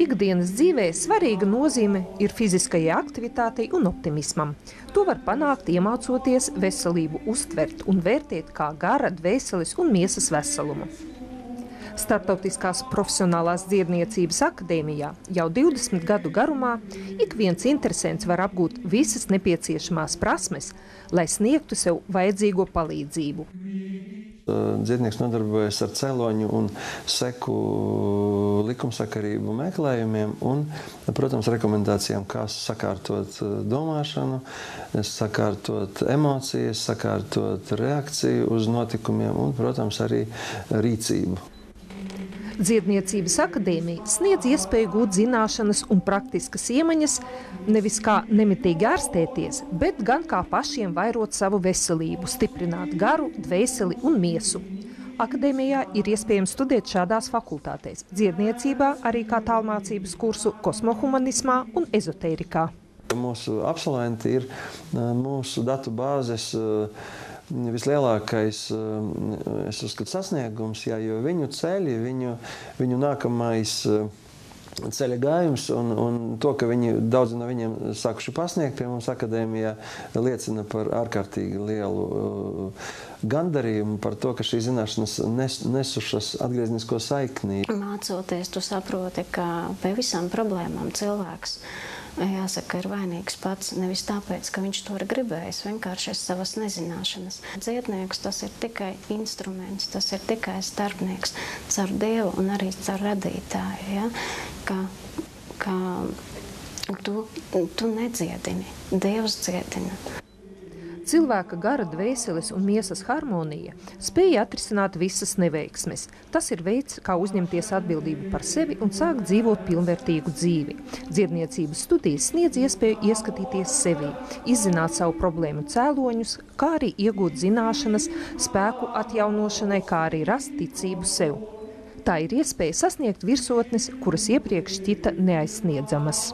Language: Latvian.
Ikdienas dzīvē svarīga nozīme ir fiziskajai aktivitātei un optimismam. To var panākt, iemācoties veselību uztvert un vērtēt kā gara, dvēseles un miesas veselumu. Startautiskās profesionālās dziedniecības akadēmijā jau 20 gadu garumā ik viens interesents var apgūt visas nepieciešamās prasmes, lai sniegtu sev vajadzīgo palīdzību. Dziednieks nodarbojas ar cēloņu un seku likumsakarību meklējumiem un, protams, rekomendācijām, kā sakārtot domāšanu, sakārtot emocijas, sakārtot reakciju uz notikumiem un, protams, arī rīcību. Dziedniecības akadēmija sniedz iespēju gūt zināšanas un praktiskas iemaņas, nevis kā nemitīgi ārstēties, bet gan kā pašiem vairot savu veselību, stiprināt garu, dvēseli un miesu. Akadēmijā ir iespējams studēt šādās fakultātēs – dziedniecībā, arī kā tālmācības kursu kosmohumanismā un ezotērikā. Mūsu absolventi ir mūsu datu bāzes vislielākais, es uzskatu, sasniegums, jo viņu ceļi, viņu nākamais ceļa gājums un to, ka daudzi no viņiem sākuši pasniegt pie mums akadēmijā, liecina par ārkārtīgi lielu gandarījumu, par to, ka šīs zināšanas nesušas atgrieznisko saikni. Mācoties, tu saproti, ka pie visām problēmām cilvēks jāsaka, ir vainīgs pats, nevis tāpēc, ka viņš to ir gribējis, vienkārši savas nezināšanas. Dziednieks tas ir tikai instruments, tas ir tikai starpnieks caur Dievu un arī caur radītāju, ja? Ka tu nedziedini, Dievs dziedina. Cilvēka gara, dvēseles un miesas harmonija spēja atrisināt visas neveiksmes. Tas ir veids, kā uzņemties atbildību par sevi un sākt dzīvot pilnvērtīgu dzīvi. Dziedniecības studijas sniedz iespēju ieskatīties sevī, izzināt savu problēmu cēloņus, kā arī iegūt zināšanas, spēku atjaunošanai, kā arī rast ticību sev. Tā ir iespēja sasniegt virsotnes, kuras iepriekš šķita neaizsniedzamas.